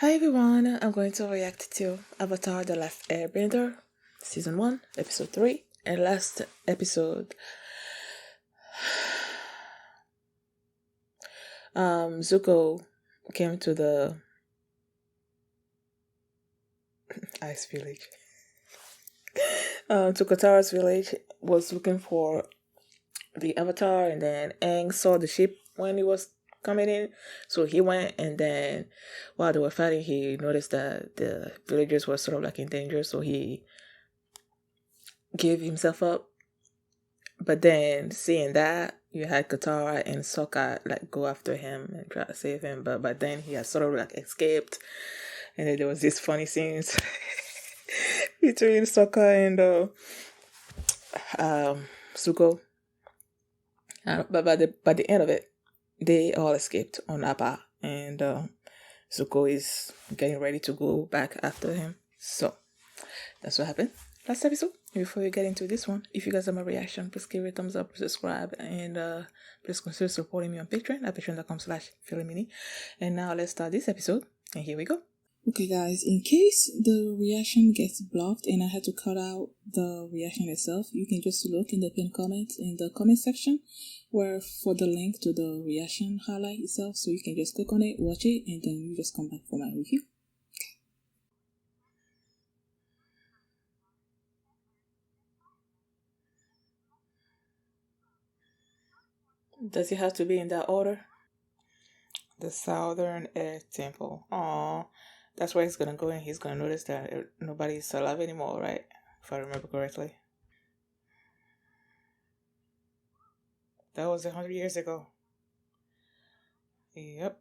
Hi everyone, I'm going to react to Avatar The Last Airbender, Season 1, Episode 3, and last episode, Zuko came to the ice village. To Katara's village, was looking for the Avatar, and then Aang saw the ship when he was coming in, so he went, and then while they were fighting, he noticed that the villagers were sort of like in danger, so he gave himself up. But then seeing that, you had Katara and Sokka like go after him and try to save him, but then he had sort of like escaped, and then there was these funny scenes between Sokka and Zuko. But by the end of it, they all escaped on Appa, and Zuko is getting ready to go back after him. So that's what happened last episode. Before we get into this one, if you guys have my reaction, please give it a thumbs up, subscribe, and please consider supporting me on Patreon at patreon.com/Philimini. And now let's start this episode, and here we go. Okay guys, in case the reaction gets blocked and I had to cut out the reaction itself, you can just look in the pinned comment in the comment section where for the link to the reaction highlight itself, so you can just click on it, watch it, and then you just come back for my review. Does it have to be in that order? The Southern Air Temple. Aww. That's where he's gonna go, and he's gonna notice that nobody's alive anymore, right? If I remember correctly. That was 100 years ago. Yep.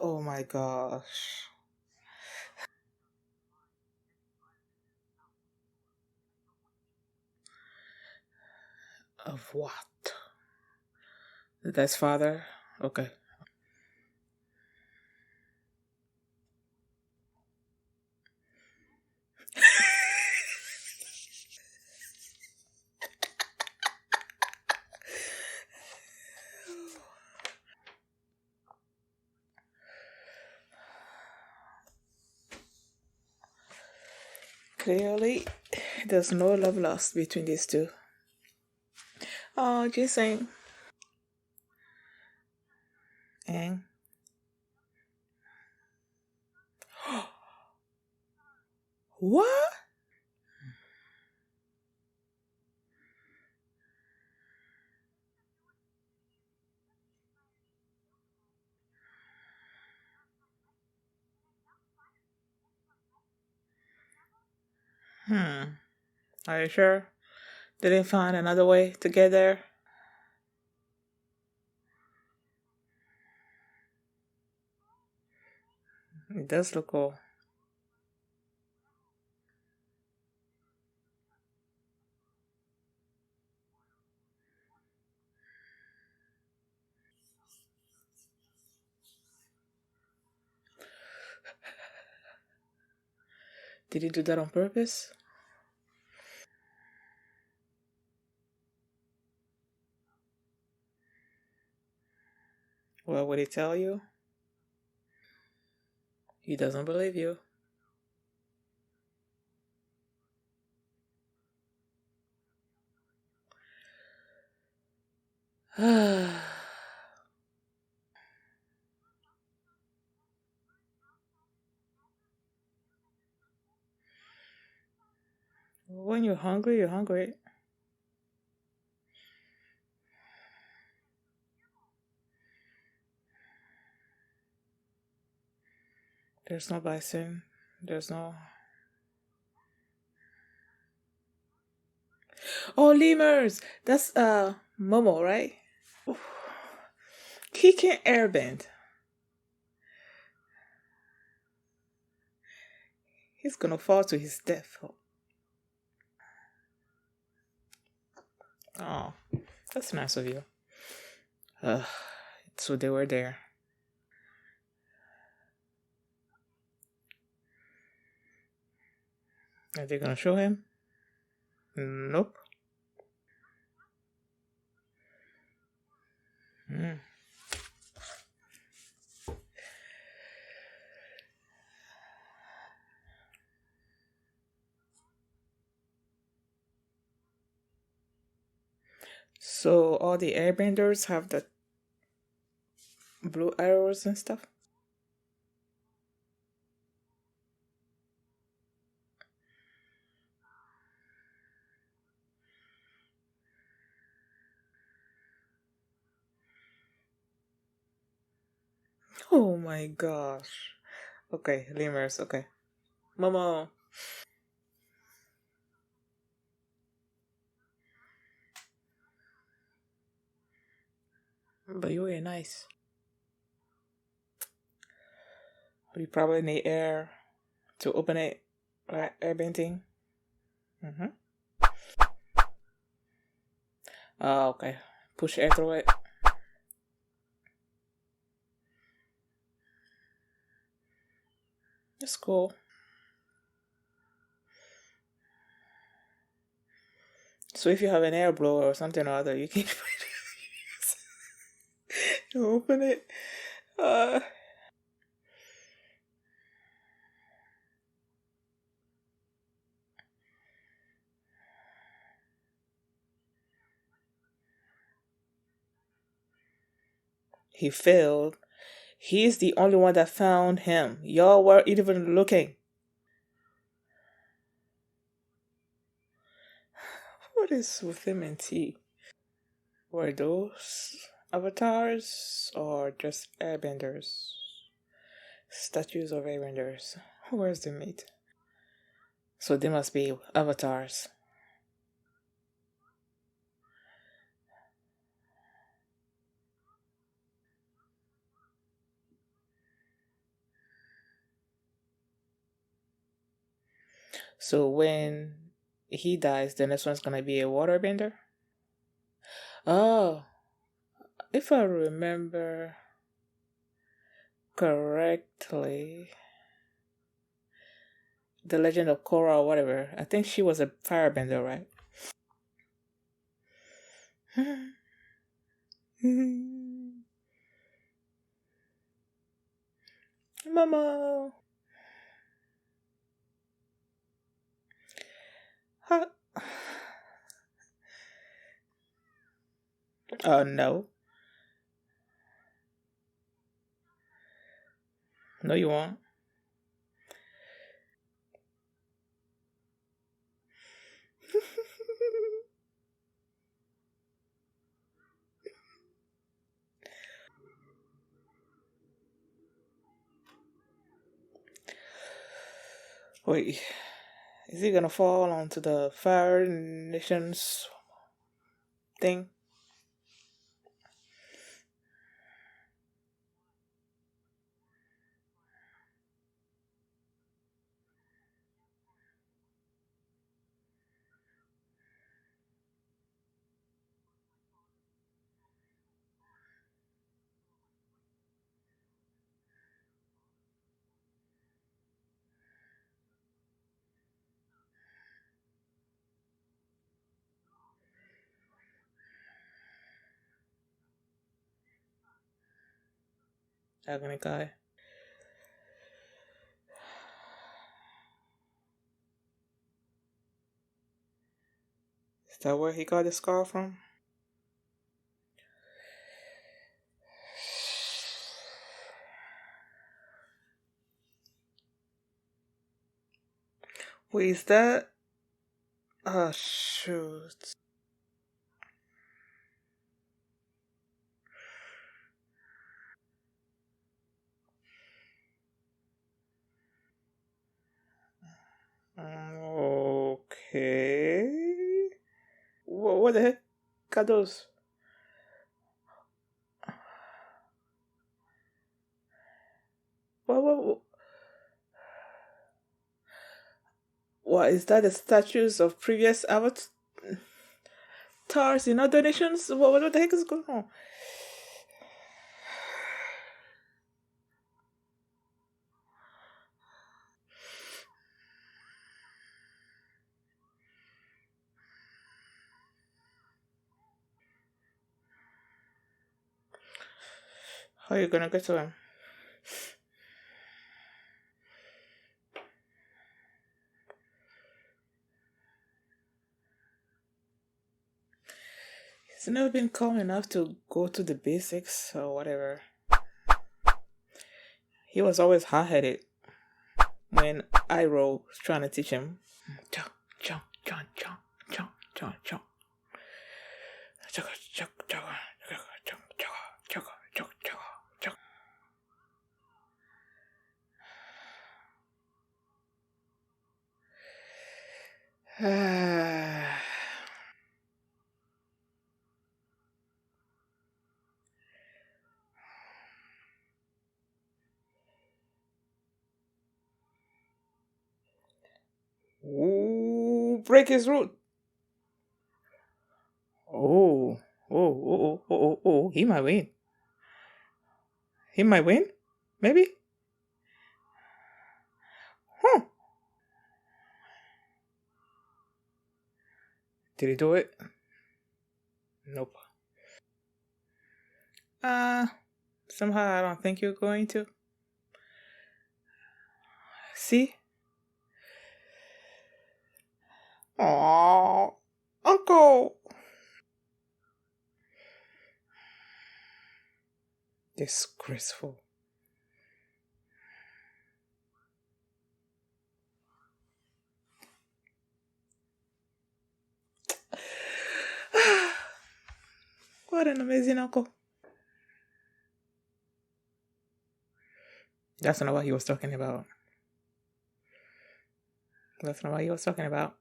Oh my gosh. Of what? That's father? Okay. Clearly, there's no love lost between these two. Oh, Jason. Aang. What? Are you sure? They didn't find another way to get there? It does look cool. Did he do that on purpose? What would he tell you? He doesn't believe you. When you're hungry, you're hungry. There's no bison. There's no... Oh, lemurs! That's, Momo, right? He can't airbend. He's gonna fall to his death. Oh, that's nice of you. So they were there. Are they gonna show him? Nope. Mm. So all the airbenders have the blue arrows and stuff? Oh my gosh. Okay, lemurs, okay. Mama. But you were nice. We probably need air to open it. Right, air bending. Mm-hmm. Oh, okay. Push air through it. That's cool. So if you have an air blower or something or other, you can open it. Uh, he failed. He's the only one that found him. Y'all weren't even looking. What is with him and T? Were those avatars or just airbenders? Statues of airbenders. Where's the meat? So they must be avatars. So when he dies, the next one's gonna be a waterbender? Oh, if I remember correctly, the Legend of Korra or whatever, I think she was a firebender, right? Mama. Huh? Oh no. No, you won't. Wait, is he gonna fall onto the Fire Nations thing? Agony guy. Is that where he got the scar from? Wait, is that? Oh shoot. Okay. What the heck are those? What, what is that? The statues of previous avatars in other nations? What the heck is going on? How are you gonna get to him? He's never been calm enough to go to the basics or whatever. He was always hot-headed when Iroh was trying to teach him. Chunk, chunk, chunk, chunk, chunk, chunk, chunk. Chugga, chugga, chugga, chugga, chugga, chugga, chugga, chugga. Ooh, break his root. Oh, oh, he might win. He might win? Maybe? Huh. Did he do it? Nope. Somehow I don't think you're going to. See? Aww, Uncle! Disgraceful. What an amazing uncle. That's not what he was talking about. That's not what he was talking about.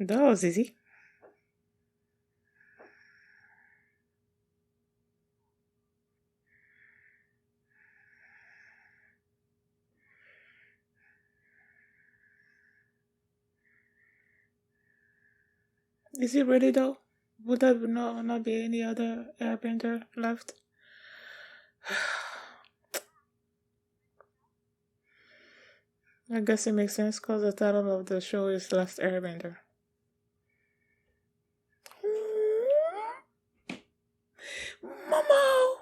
That was easy. Is it really though? Would there not be any other airbender left? I guess it makes sense because the title of the show is Last Airbender. Momo!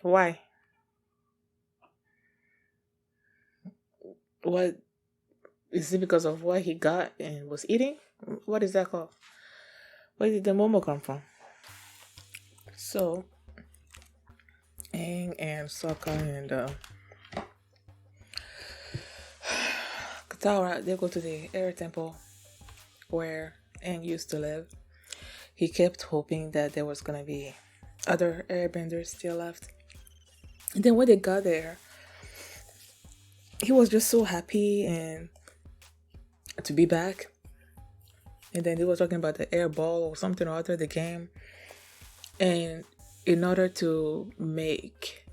Why? What is it because of what he got and was eating? What is that called? Where did the Momo come from? So, Aang and Sokka and Katara, they go to the air temple where Aang used to live. He kept hoping that there was gonna be other airbenders still left. And then when they got there, he was just so happy and to be back. And then they were talking about the air ball or something or other, the game. And in order to make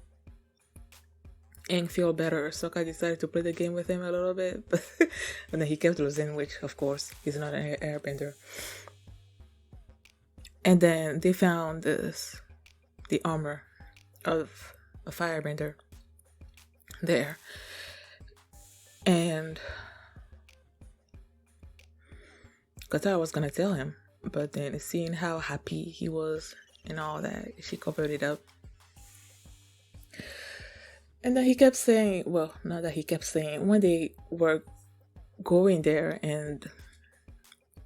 Aang feel better, Sokka decided to play the game with him a little bit. And then he kept losing, which of course he's not an airbender. And then they found the armor of a firebender there. And Katara was gonna tell him, but then seeing how happy he was and all that, she covered it up. And then he kept saying, well, not that he kept saying, when they were going there and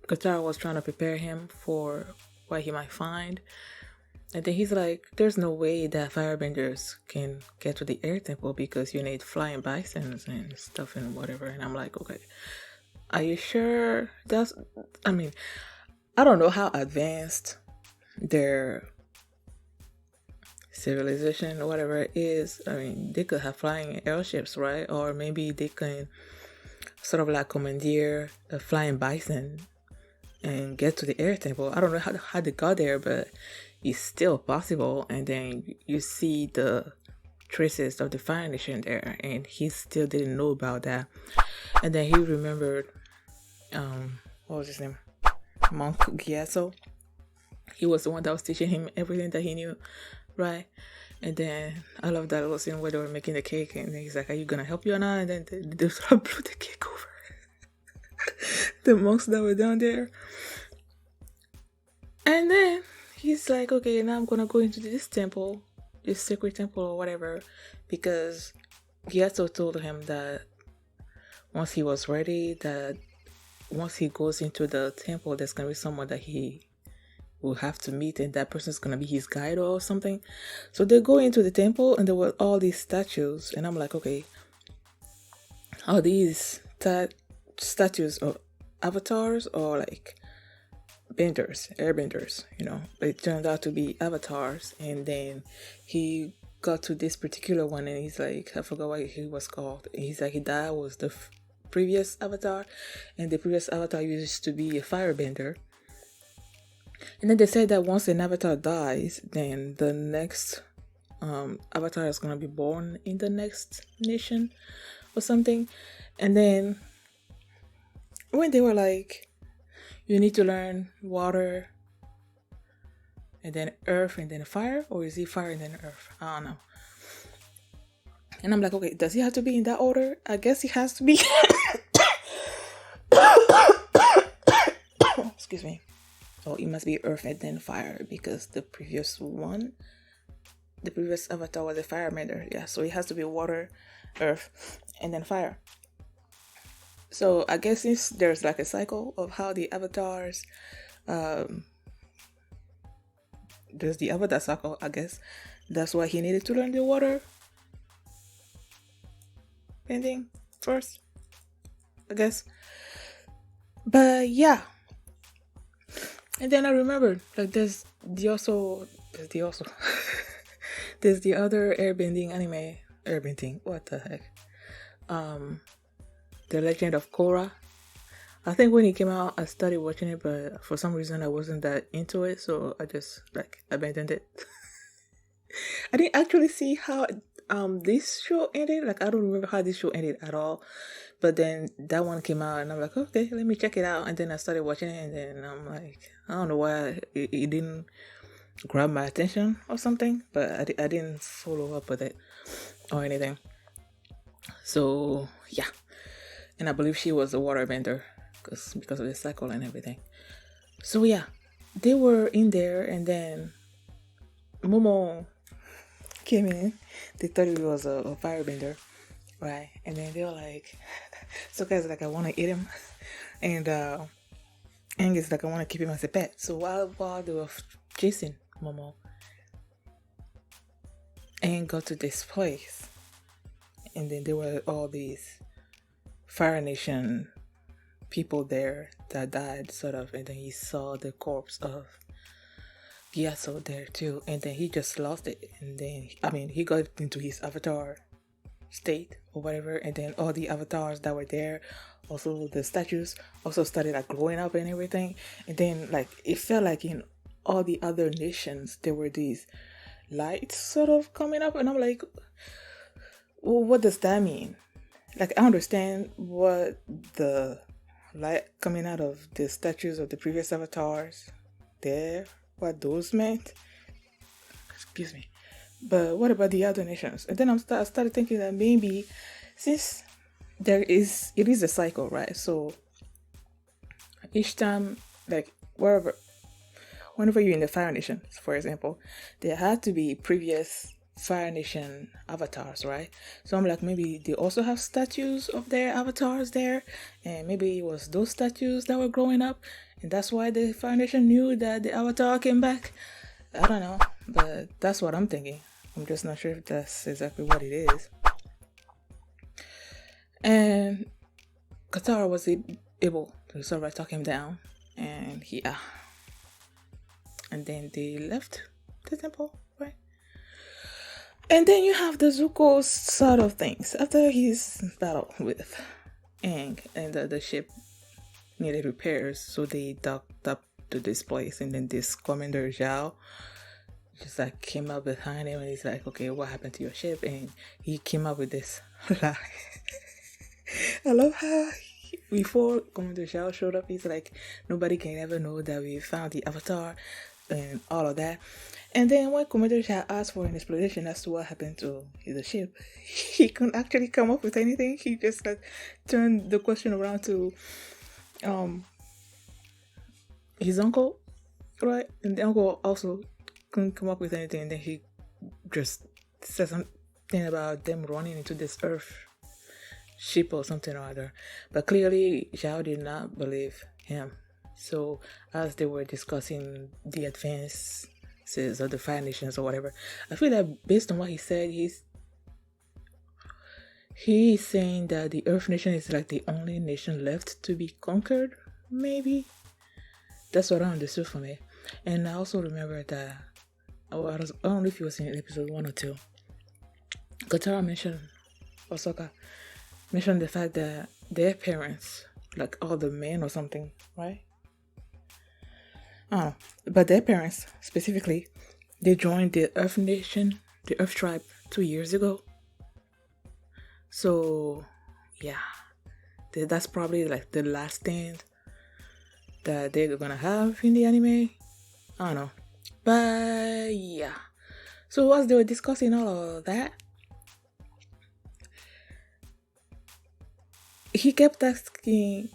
Katara was trying to prepare him for what he might find, and then he's like, there's no way that firebenders can get to the air temple because you need flying bisons and stuff and whatever. And I'm like, okay, are you sure? I don't know how advanced their civilization or whatever it is. I mean, they could have flying airships, right? Or maybe they can sort of like commandeer a flying bison and get to the air temple. I don't know how they got there, but it's still possible. And then you see the traces of the Fire Nation there, and he still didn't know about that. And then he remembered, what was his name? Monk Gyatso. He was the one that was teaching him everything that he knew, right? And then I love that little scene where they were making the cake, and then he's like, "Are you gonna help you or not?" And then they sort of blew the cake over the monks that were down there. And then he's like, "Okay, now I'm gonna go into this temple, this sacred temple or whatever," because he also told him that once he was ready, that once he goes into the temple, there's gonna be someone that he will have to meet, and that person's gonna be his guide or something. So they go into the temple, and there were all these statues, and I'm like, okay, are these statues of avatars or like airbenders, But it turned out to be avatars. And then he got to this particular one, and he's like, I forgot what he was called. He's like, that was the previous avatar, and the previous avatar used to be a firebender. And then they said that once an avatar dies, then the next avatar is going to be born in the next nation or something. And then when they were like, you need to learn water and then earth and then fire, or is it fire and then earth? I don't know. And I'm like, okay, does he have to be in that order? I guess he has to be. Excuse me. Oh, it must be earth and then fire, because the previous avatar was a firebender. Yeah, so it has to be water, earth, and then fire. So I guess there's like a cycle of how the avatars, there's the avatar cycle, I guess. That's why he needed to learn the water bending first, I guess. But yeah. And then I remembered, like, there's the other airbending, what the heck? The Legend of Korra. I think when it came out, I started watching it, but for some reason I wasn't that into it, so I just, abandoned it. I didn't actually see how this show ended. Like, I don't remember how this show ended at all. But then that one came out, and I'm like, okay, let me check it out. And then I started watching it, and then I'm like, I don't know why it didn't grab my attention or something, but I didn't follow up with it or anything. So yeah, and I believe she was a waterbender because of the cycle and everything. So yeah, they were in there, and then Momo came in. They thought he was a firebender, right? And then they were like, so guys, like, I want to eat him, and Aang is like, I want to keep him as a pet. So while they were chasing Momo, Aang got to this place, and then there were all these Fire Nation people there that died, sort of, and then he saw the corpse of Gyatso there too, and then he just lost it, and then he got into his avatar state or whatever, and then all the avatars that were there, also the statues, also started like glowing up and everything. And then like it felt like in all the other nations there were these lights sort of coming up, and I'm like, well, what does that mean? Like, I understand what the light coming out of the statues of the previous avatars there, what those meant. Excuse me. But what about the other nations? And then I started thinking that maybe since it is a cycle, right? So each time, like whenever you're in the Fire Nation, for example, there had to be previous Fire Nation avatars, right? So I'm like, maybe they also have statues of their avatars there, and maybe it was those statues that were growing up, and that's why the Fire Nation knew that the avatar came back. I don't know, but that's what I'm thinking. I'm just not sure if that's exactly what it is. And Katara was able to sort of talk him down, and and then they left the temple, right? And then you have the Zuko sort of things. After his battle with Aang, and the ship needed repairs, so they docked up to this place, and then this Commander Zhao just like came up behind him, and he's like, okay, what happened to your ship? And he came up with this lie. I love how before Commander Zhao showed up, he's like, nobody can ever know that we found the avatar and all of that. And then when Commander Shah asked for an explanation as to what happened to the ship, he couldn't actually come up with anything. He just like turned the question around to his uncle, right? And the uncle also couldn't come up with anything. And then he just said something about them running into this Earth ship or something or other. But clearly, Zhao did not believe him. So as they were discussing the advances of the Five Nations or whatever, I feel that based on what he said, he's saying that the Earth Nation is like the only nation left to be conquered. Maybe that's what I understood from it. And I also remember that I don't know if you was in episode 1 or 2. Katara mentioned Osaka mentioned the fact that their parents, like all the men or something, right? Oh, but their parents specifically, they joined the Earth Nation, the Earth Tribe 2 years ago. So, yeah, that's probably like the last stand that they're gonna have in the anime. I don't know, but yeah. So as they were discussing all of that, he kept asking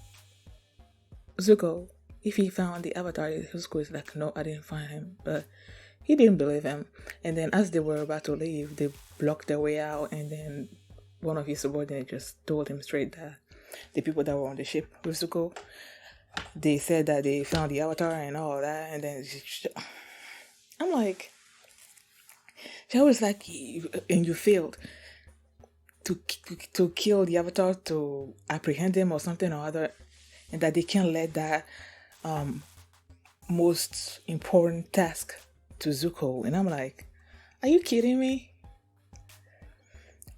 Zuko if he found the Avatar. Zuko is like, no, I didn't find him, but he didn't believe him. And then as they were about to leave, they blocked their way out, and then one of his subordinates just told him straight that the people that were on the ship with Zuko, they said that they found the Avatar and all that. And then I'm like, she was like, and you failed to kill the Avatar, to apprehend him or something or other, and that they can't let that most important task to Zuko. And I'm like, are you kidding me?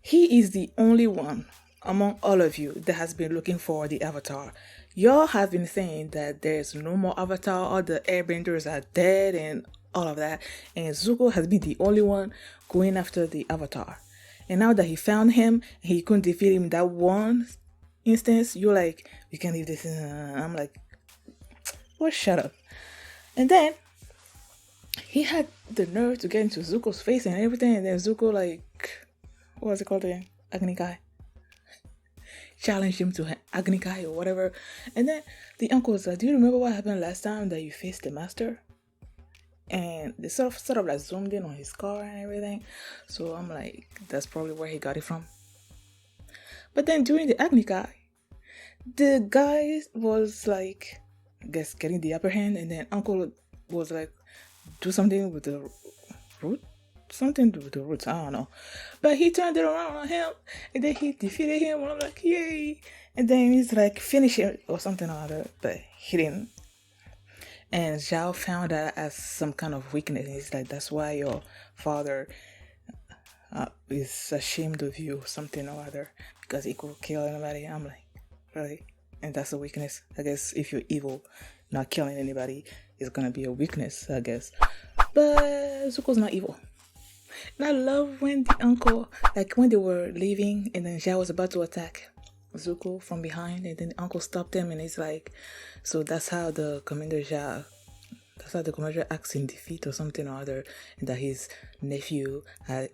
He is the only one among all of you that has been looking for the Avatar. Y'all have been saying that there's no more Avatar, all the airbenders are dead and all of that, and Zuko has been the only one going after the Avatar. And now that he found him, he couldn't defeat him in that one instance, you're like, we can't leave this. I'm like, well, shut up. And then he had the nerve to get into Zuko's face and everything, and then Zuko, like, what was it called again? Agni Kai. Challenged him to Agni Kai or whatever. And then the uncle was like, do you remember what happened last time that you faced the master? And they sort of like zoomed in on his car and everything. So I'm like, that's probably where he got it from. But then during the Agni Kai, the guy was like, I guess, getting the upper hand, and then uncle was like, do something with the root? Something with the roots, I don't know. But he turned it around on him, and then he defeated him, and I'm like, yay! And then he's like, finish it or something or other, but he didn't. And Zhao found that as some kind of weakness. He's like, that's why your father is ashamed of you, something or other, because he could kill anybody. I'm like, really? And that's a weakness? I guess if you're evil, not killing anybody is gonna be a weakness, I guess. But Zuko's not evil. And I love when the uncle, like when they were leaving and then Zhao was about to attack Zuko from behind, and then the uncle stopped him, and he's like, so that's how the commander acts in defeat or something or other, and that his nephew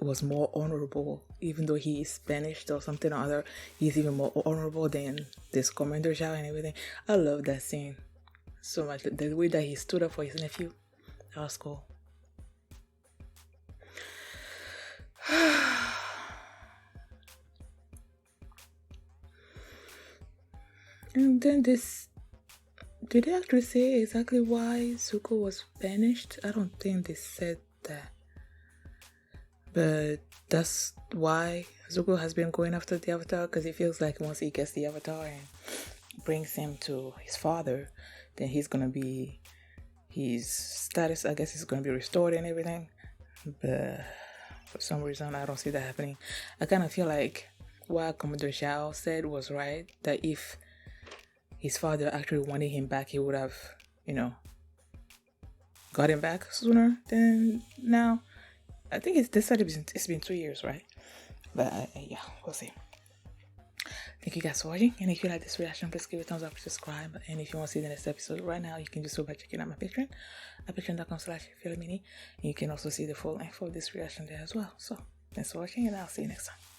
was more honorable, even though he is banished or something or other, he's even more honorable than this Commander Zhao and everything. I love that scene so much. The way that he stood up for his nephew, that was cool. And then did they actually say exactly why Zuko was banished? I don't think they said that. But that's why Zuko has been going after the Avatar, because he feels like once he gets the Avatar and brings him to his father, then he's gonna be, his status, I guess, is gonna be restored and everything. But for some reason, I don't see that happening. I kind of feel like what Commander Zhao said was right, that if his father actually wanted him back, he would have, got him back sooner than now. I think they said it's been 2 years, right? But yeah, we'll see. Thank you guys for watching. And if you like this reaction, please give it a thumbs up, subscribe. And if you want to see the next episode right now, you can do so by checking out my Patreon at patreon.com/philomini. And you can also see the full length of this reaction there as well. So thanks for watching, and I'll see you next time.